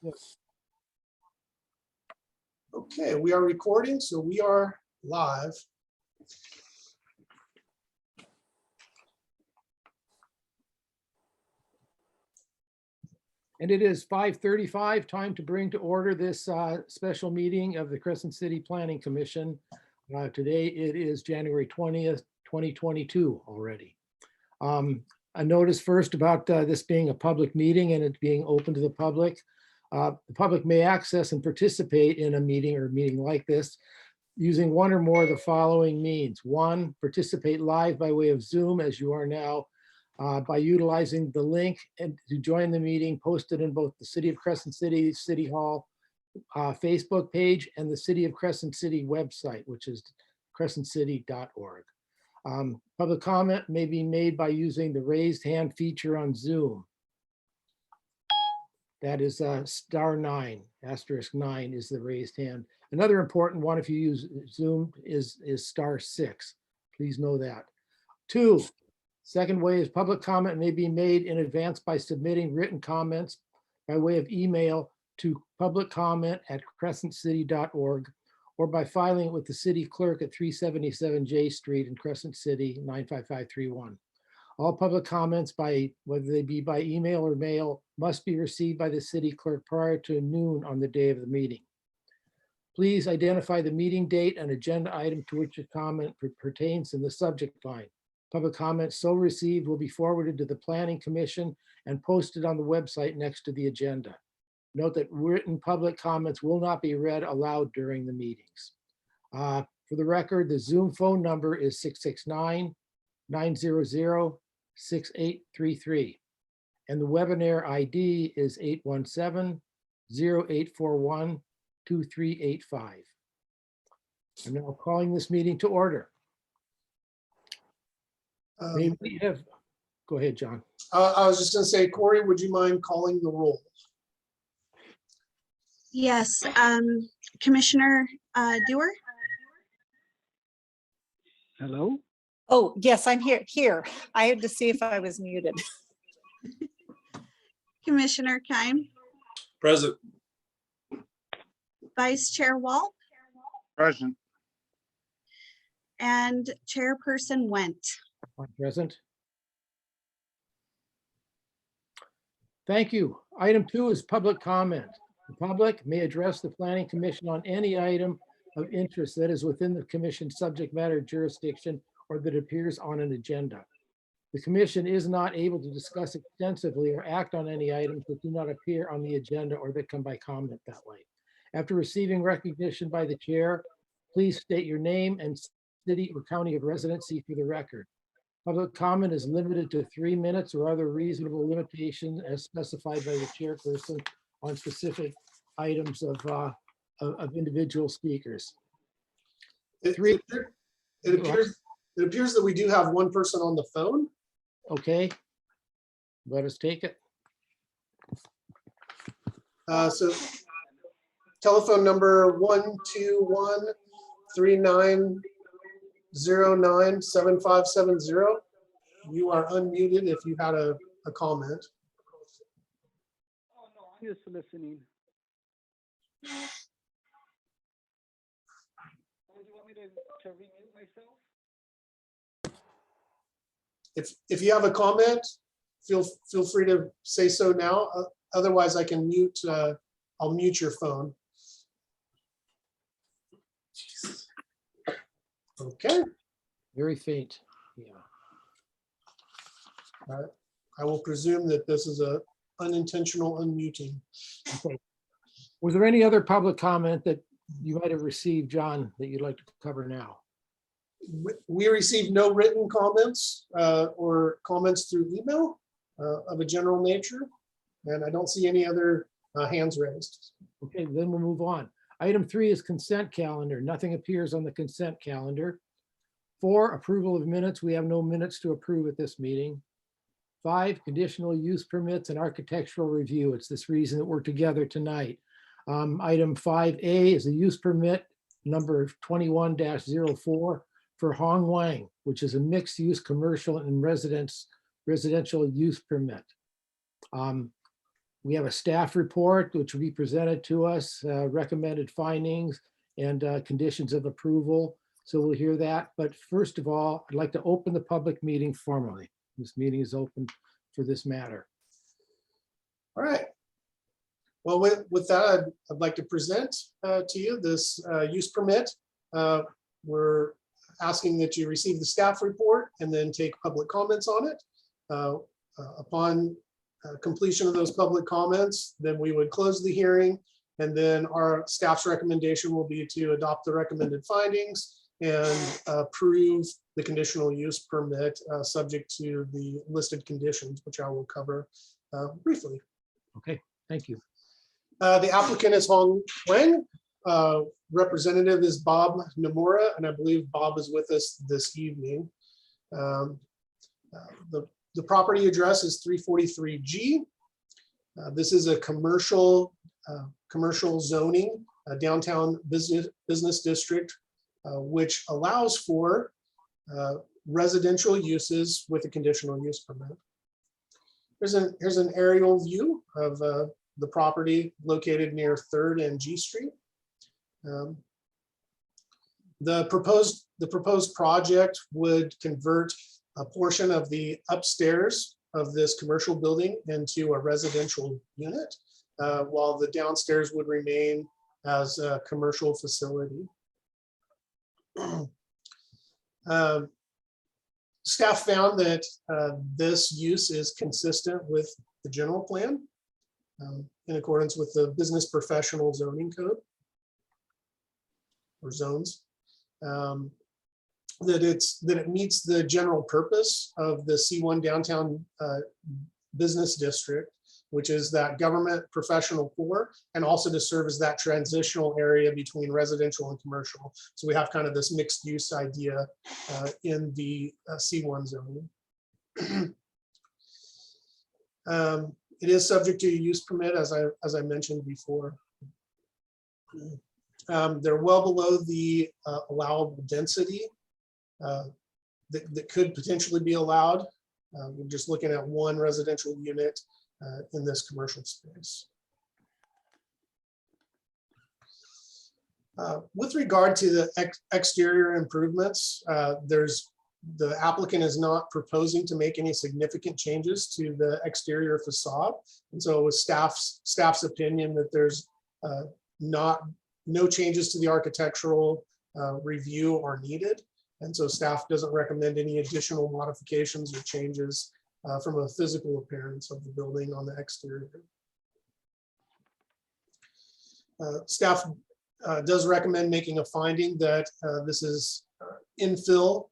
Yes. Okay, we are recording, so we are live. And it is 5:35, time to bring to order this special meeting of the Crescent City Planning Commission. Today it is January 20th, 2022 already. A notice first about this being a public meeting and it being open to the public. The public may access and participate in a meeting or meeting like this using one or more of the following means. One, participate live by way of Zoom as you are now, by utilizing the link and to join the meeting posted in both the City of Crescent City City Hall Facebook page and the City of Crescent City website, which is crescentcity.org. Public comment may be made by using the raised hand feature on Zoom. That is *9, *9 is the raised hand. Another important one, if you use Zoom, is *6. Please know that. 2, second way is public comment may be made in advance by submitting written comments by way of email to publiccomment@crescentcity.org or by filing it with the city clerk at 377 J Street in Crescent City, 95531. All public comments, by whether they be by email or mail, must be received by the city clerk prior to noon on the day of the meeting. Please identify the meeting date and agenda item to which your comment pertains in the subject line. Public comments so received will be forwarded to the Planning Commission and posted on the website next to the agenda. Note that written public comments will not be read aloud during the meetings. For the record, the Zoom phone number is 669-900-6833. And the webinar ID is 817-0841-2385. I'm now calling this meeting to order. May we have, go ahead, John. I was just going to say, Corey, would you mind calling the roll? Yes, Commissioner Dewar? Hello? Oh, yes, I'm here. I had to see if I was muted. Commissioner Keim? Present. Vice Chair Walt? Present. And Chairperson Went. Present. Thank you. Item 2 is public comment. The public may address the Planning Commission on any item of interest that is within the commission's subject matter jurisdiction or that appears on an agenda. The commission is not able to discuss extensively or act on any items that do not appear on the agenda or that come by comment that way. After receiving recognition by the chair, please state your name and city or county of residency for the record. Public comment is limited to 3 minutes or other reasonable limitations as specified by the chairperson on specific items of individual speakers. It appears that we do have one person on the phone. Okay, let us take it. So telephone number 121-3909-7570. You are unmuted if you had a comment. Oh, no, I'm just listening. Do you want me to remute myself? If you have a comment, feel free to say so now. Otherwise, I can mute. I'll mute your phone. Okay. Very faint. Yeah. I will presume that this is a unintentional unmuting. Okay. Was there any other public comment that you might have received, John, that you'd like to cover now? We received no written comments or comments through email of a general nature, and I don't see any other hands raised. Okay, then we'll move on. Item 3 is consent calendar. Nothing appears on the consent calendar. 4, approval of minutes. We have no minutes to approve at this meeting. 5, conditional use permits and architectural review. It's this reason that we're together tonight. Item 5A is a use permit number 21-04 for Hong Wang, which is a mixed use commercial and residential use permit. We have a staff report which will be presented to us, recommended findings and conditions of approval. So we'll hear that. But first of all, I'd like to open the public meeting formally. This meeting is open for this matter. All right. Well, with that, I'd like to present to you this use permit. We're asking that you receive the staff report and then take public comments on it. Upon completion of those public comments, then we would close the hearing, and then our staff's recommendation will be to adopt the recommended findings and approve the conditional use permit subject to the listed conditions, which I will cover briefly. Okay, thank you. The applicant is Hong Wang. Representative is Bob Nomura, and I believe Bob is with us this evening. The property address is 343G. This is a commercial zoning, downtown business district, which allows for residential uses with a conditional use permit. Here's an aerial view of the property located near 3rd and G Street. The proposed project would convert a portion of the upstairs of this commercial building into a residential unit, while the downstairs would remain as a commercial facility. Staff found that this use is consistent with the general plan in accordance with the business professional zoning code or zones. That it meets the general purpose of the C1 downtown business district, which is that government professional core, and also to serve as that transitional area between residential and commercial. So we have kind of this mixed use idea in the C1 zone. It is subject to a use permit, as I mentioned before. They're well below the allowable density that could potentially be allowed. We're just looking at one residential unit in this commercial space. With regard to the exterior improvements, the applicant is not proposing to make any significant changes to the exterior facade. And so it was staff's opinion that there's no changes to the architectural review are needed. And so staff doesn't recommend any additional modifications or changes from a physical appearance of the building on the exterior. Staff does recommend making a finding that this is infill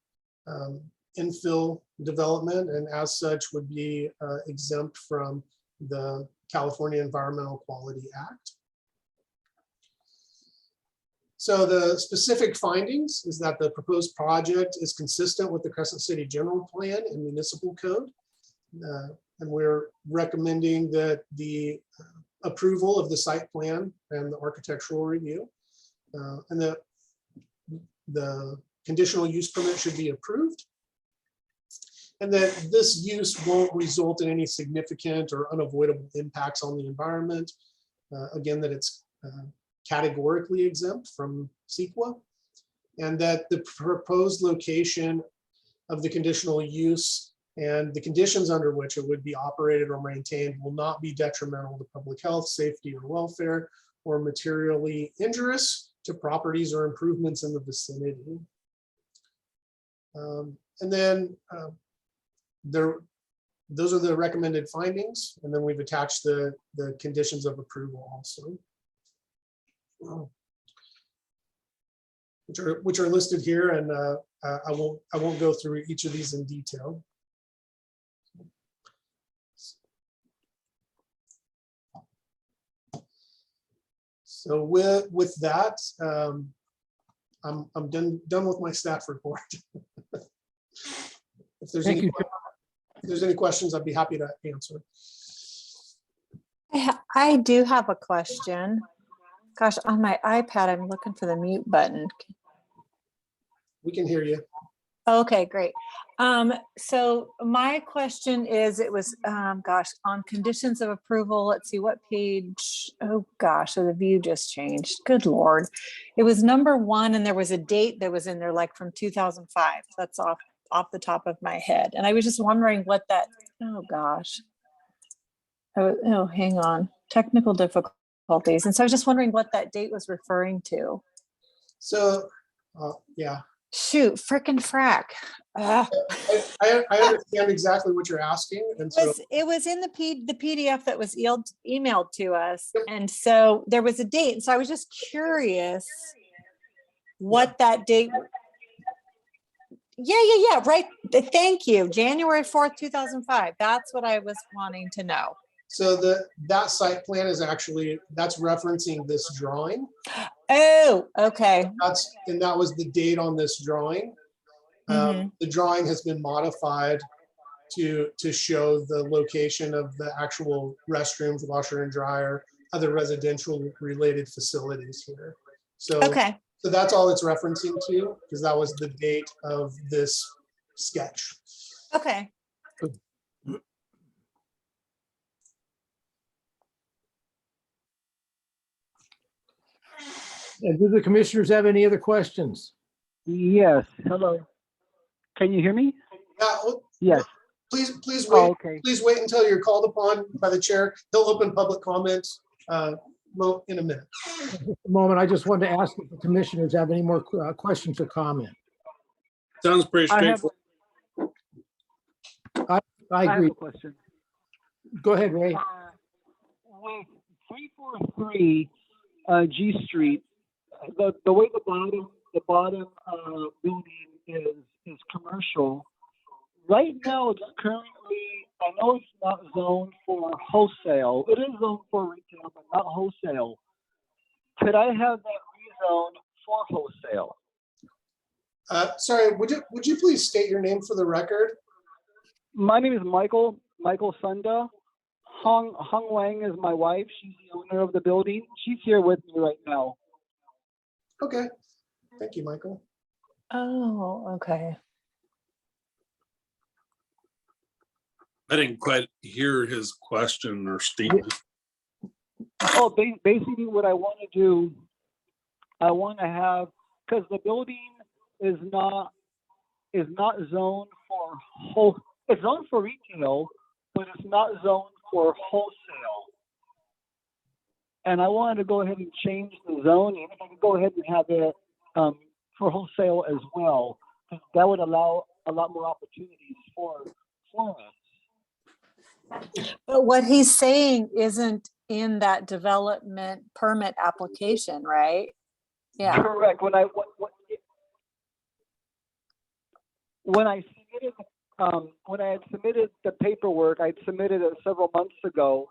development, and as such would be exempt from the California Environmental Quality Act. So the specific findings is that the proposed project is consistent with the Crescent City General Plan and Municipal Code. And we're recommending that the approval of the site plan and the architectural review, and that the conditional use permit should be approved, and that this use won't result in any significant or unavoidable impacts on the environment. Again, that it's categorically exempt from CEQA, and that the proposed location of the conditional use and the conditions under which it would be operated or maintained will not be detrimental to public health, safety, or welfare, or materially injurious to properties or improvements in the vicinity. And then those are the recommended findings, and then we've attached the conditions of approval also, which are listed here, and I won't go through each of these in detail. So with that, I'm done with my staff report. If there's any questions, I'd be happy to answer. I do have a question. Gosh, on my iPad, I'm looking for the mute button. We can hear you. Okay, great. So my question is, it was, gosh, on conditions of approval, let's see what page. Oh gosh, so the view just changed. Good Lord. It was number 1 and there was a date that was in there like from 2005. That's off the top of my head. And I was just wondering what that, oh gosh. Oh, hang on. Technical difficulties. And so I was just wondering what that date was referring to. So, yeah, Shoot, frickin' frack. Ugh. I understand exactly what you're asking. And so, It was in the PDF that was emailed to us. And so there was a date. And so I was just curious what that date. Yeah. Right. Thank you. January 4th, 2005. That's what I was wanting to know. so that site plan is actually, that's referencing this drawing. Oh, okay. And that was the date on this drawing. Mhm. The drawing has been modified to show the location of the actual restrooms, washer and dryer, other residential related facilities here. So, Okay. so that's all it's referencing to, because that was the date of this sketch. Okay. And do the commissioners have any other questions? Yes, hello. Can you hear me? Yeah, Yes. please Oh, wait. okay. Please wait until you're called upon by the chair. He'll open public comments in a minute. A moment, I just wanted to ask if the commissioners have any more questions or comment. Sounds pretty I have, straightforward. I I have agree. a question. Go ahead, Ray. With 343 G Street, the way the bottom building is commercial. Right now, it's currently, I know it's not zoned for wholesale. It is zoned for retail, but not wholesale. Could I have that rezoned for wholesale? Sorry, would you please state your name for the record? My name is Michael Sunda. Hong Wang is my wife. She's the owner of the building. She's here with me right now. Okay, thank you, Michael. Oh, okay. I didn't quite hear his question or statement. Oh, basically what I want to do, I want to have, because the building is not zoned for it's zoned for retail, but it's not zoned for wholesale. And I wanted to go ahead and change the zoning. If I could go ahead and have it for wholesale as well, that would allow a lot more opportunities for us. But what he's saying isn't in that development permit application, right? Yeah. Correct. When I had submitted the paperwork, I'd submitted it several months ago,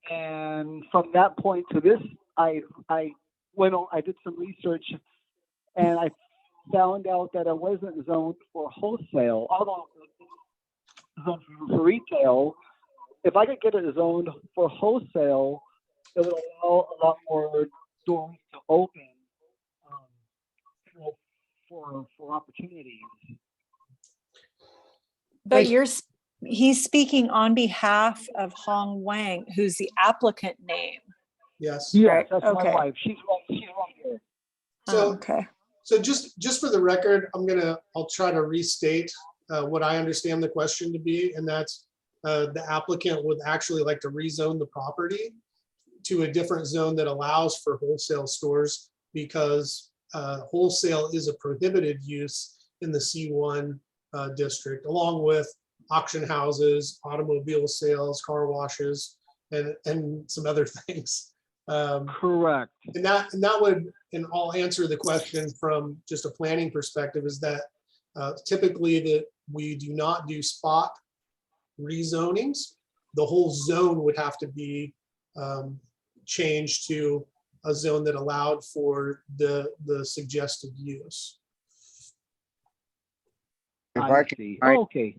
and from that point to this, I did some research, and I found out that it wasn't zoned for wholesale, although it's zoned for retail. If I could get it zoned for wholesale, it would allow a lot more doors to open for opportunities. But he's speaking on behalf of Hong Wang, who's the applicant name. Yes. Yes, Right, that's okay. my wife. She's right here. So, Okay. so just for the record, I'll try to restate what I understand the question to be, and that's the applicant would actually like to rezone the property to a different zone that allows for wholesale stores, because wholesale is a prohibited use in the C1 district, along with auction houses, automobile sales, car washes, and some other things. Correct. And that would, and I'll answer the question from just a planning perspective, is that typically that we do not do spot rezonings. The whole zone would have to be changed to a zone that allowed for the suggested use. If I I can, see. I- Okay.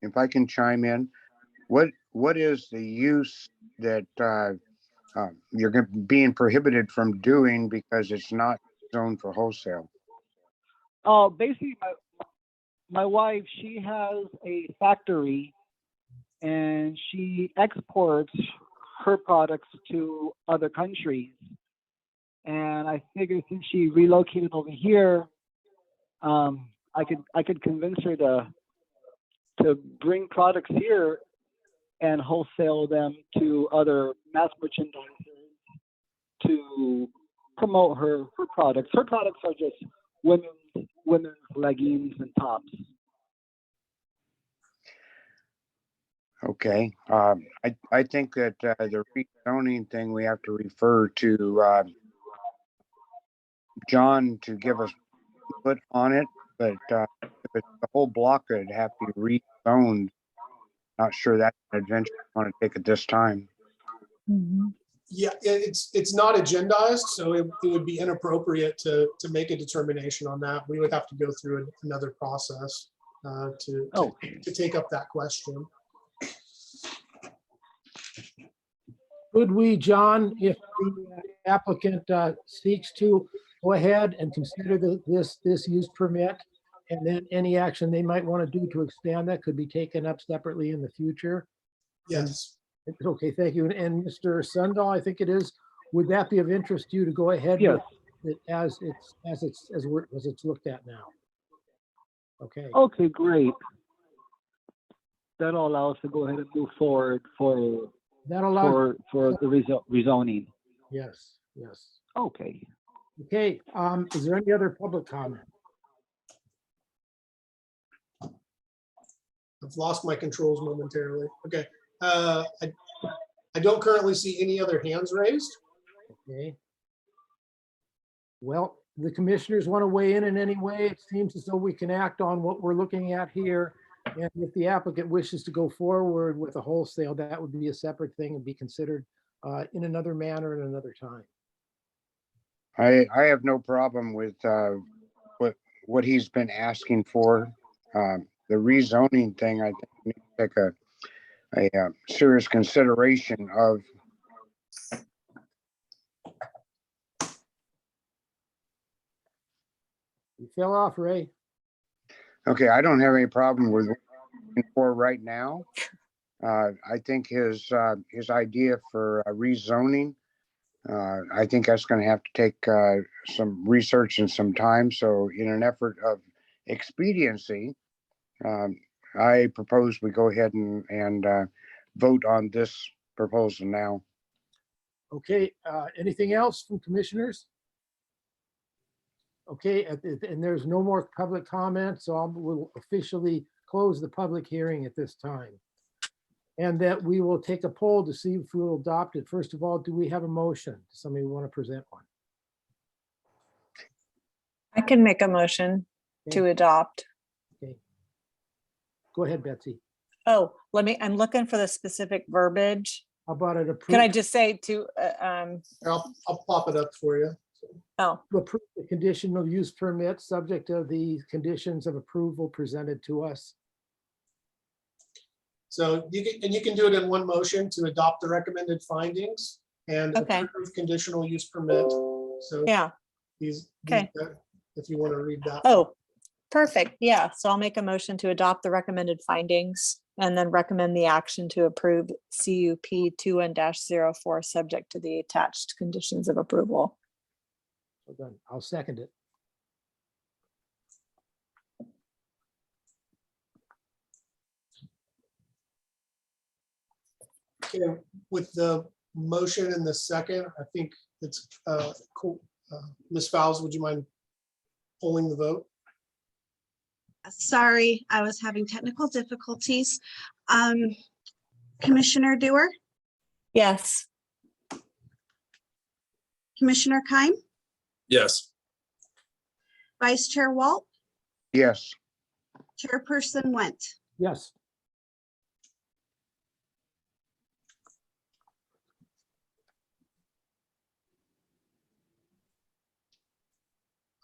if I can chime in, what is the use that you're being prohibited from doing because it's not zoned for wholesale? Basically, my wife, she has a factory and she exports her products to other countries. And I figured since she relocated over here, I could convince her to bring products here and wholesale them to other mass merchandisers to promote her products. Her products are just women's leggings and tops. Okay, I think that the rezoning thing, we have to refer to John to give us input on it, but if it's the whole block, it'd have to be rezoned. Not sure that's an adventure I want to take at this time. Mhm. Yeah, it's not agendized, so it would be inappropriate to make a determination on that. We would have to go through another process to Okay. take up that question. Could we, John, if the applicant seeks to go ahead and consider this use permit, and then any action they might want to do to expand that could be taken up separately in the future? Yes, Okay, thank you. And Mr. Sundahl, I think it is, would that be of interest to you to go ahead Yes. with it as it's looked at now? Okay, Okay, great. That'll allow us to go ahead and move forward for that allows, the rezoning. yes, yes. Okay. Okay, is there any other public comment? I've lost my controls momentarily. Okay. I don't currently see any other hands raised. Okay. Well, the commissioners want to weigh in any way. It seems as though we can act on what we're looking at here. And if the applicant wishes to go forward with a wholesale, that would be a separate thing and be considered in another manner at another time. I have no problem with what he's been asking for. The rezoning thing, I think we need to take a serious consideration of. You fell off, Ray. Okay, I don't have any problem with what he's looking for right now. I think his idea for rezoning, I think that's going to have to take some research and some time. So in an effort of expediency, I propose we go ahead and vote on this proposal now. Okay, anything else from commissioners? Okay, and there's no more public comment, so we'll officially close the public hearing at this time. And that we will take a poll to see if we'll adopt it. First of all, do we have a motion? Does somebody want to present one? I can make a motion to adopt. Okay. Go ahead, Betsy. Oh, I'm looking for the specific verbiage. How about it Can I approve, just say to, I'll pop it up for you. oh, to approve the conditional use permit, subject to the conditions of approval presented to us? So you can do it in one motion to adopt the recommended findings and Okay. approve conditional use permit. So yeah. Okay. if you want to read that. Oh, perfect. Yeah. So I'll make a motion to adopt the recommended findings and then recommend the action to approve CUP 21-04, subject to the attached conditions of approval. So then I'll second it. Okay, with the motion and the second, I think it's cool. Ms. Fowles, would you mind polling the vote? Sorry, I was having technical difficulties. Commissioner Dewar, Yes. Commissioner Keim, Yes. Vice Chair Walt, Yes, Chairperson Went. Yes.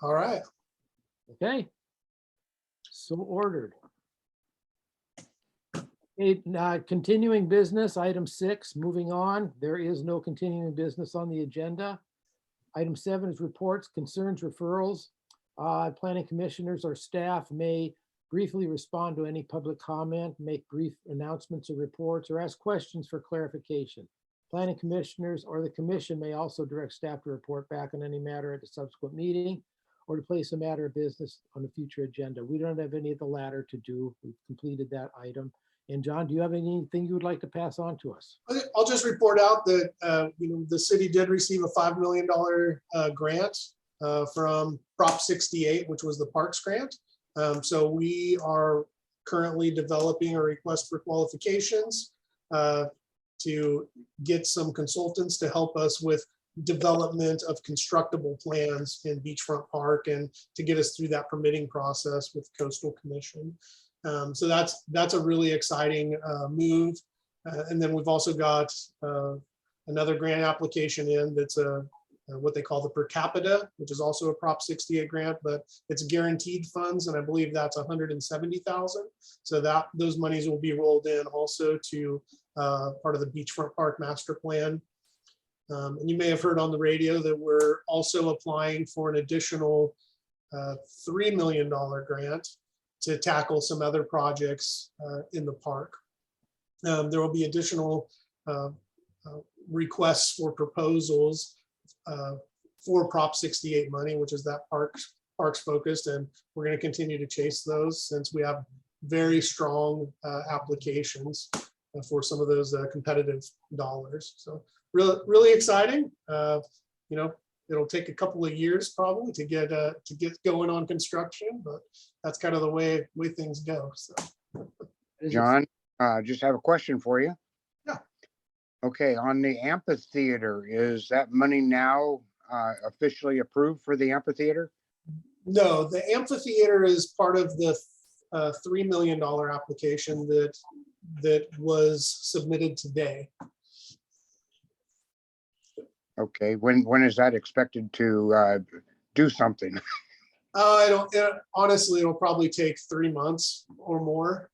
All right. Okay. So ordered. Okay, continuing business, item 6, moving on. There is no continuing business on the agenda. Item 7 is reports, concerns, referrals. Planning commissioners or staff may briefly respond to any public comment, make brief announcements or reports, or ask questions for clarification. Planning commissioners or the commission may also direct staff to report back on any matter at a subsequent meeting or to place a matter of business on a future agenda. We don't have any of the latter to do. We've completed that item. And John, do you have anything you would like to pass on to us? I'll just report out that, the city did receive a $5 million grant from Prop 68, which was the Parks grant. So we are currently developing a request for qualifications to get some consultants to help us with development of constructible plans in Beachfront Park and to get us through that permitting process with Coastal Commission. So that's a really exciting move. And then we've also got another grant application in that's what they call the per capita, which is also a Prop 68 grant, but it's guaranteed funds, and I believe that's 170,000. So that those monies will be rolled in also to part of the Beachfront Park Master Plan. And you may have heard on the radio that we're also applying for an additional $3 million grant to tackle some other projects in the park. There will be additional requests for proposals for Prop 68 money, which is that parks focused, and we're going to continue to chase those since we have very strong applications for some of those competitive dollars. So really exciting. It'll take a couple of years probably to get going on construction, but that's kind of the way things go. So, John, just have a question for you. Yeah. Okay, on the amphitheater, is that money now officially approved for the amphitheater? No, the amphitheater is part of the $3 million application that was submitted today. Okay, when is that expected to do something? Honestly, it'll probably take 3 months or more.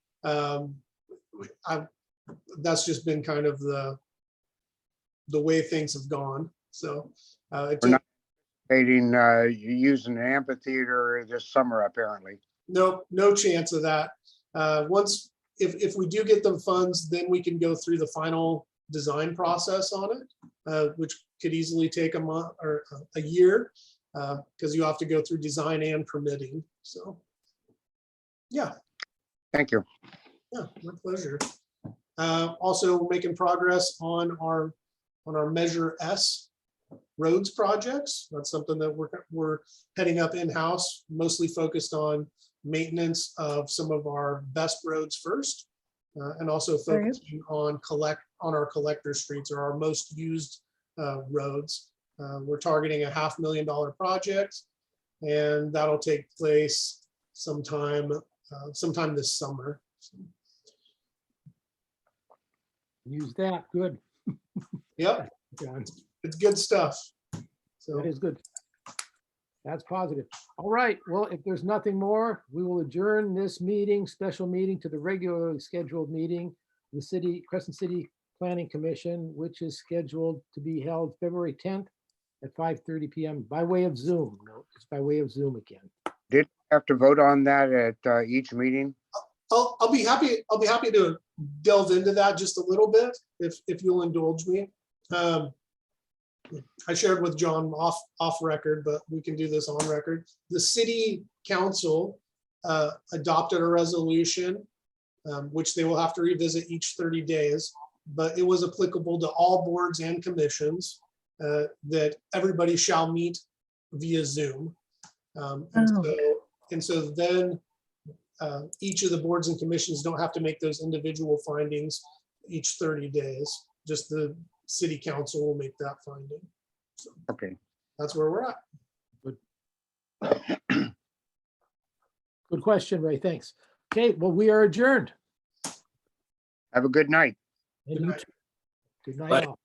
That's just been kind of the way things have gone. So We're not anticipating using the amphitheater this summer, apparently. no chance of that. If we do get them funds, then we can go through the final design process on it, which could easily take a month or a year, because you have to go through design and permitting. So, yeah. Thank you. Yeah, my pleasure. Also making progress on our Measure S roads projects. That's something that we're heading up in-house, mostly focused on maintenance of some of our best roads first, and also focusing on our collector streets or our most used roads. We're targeting a $500,000 project, and that'll take place sometime this summer. Use that. Good. Yep, John, it's good stuff. So that is good. That's positive. All right. Well, if there's nothing more, we will adjourn this special meeting to the regularly scheduled meeting, the Crescent City Planning Commission, which is scheduled to be held February 10th at 5:30 p.m. by way of Zoom. No, it's by way of Zoom again. Did you have to vote on that at each meeting? I'll be happy to delve into that just a little bit if you'll indulge me. I shared with John off record, but we can do this on record. The city council adopted a resolution, which they will have to revisit each 30 days, but it was applicable to all boards and commissions that everybody shall meet via Zoom. And so then each of the boards and commissions don't have to make those individual findings each 30 days. Just the city council will make that finding. So Okay. that's where we're at. Good question, Ray. Thanks. Okay, well, we are adjourned. Have a good night. And Good you night. too. Good night Bye. all.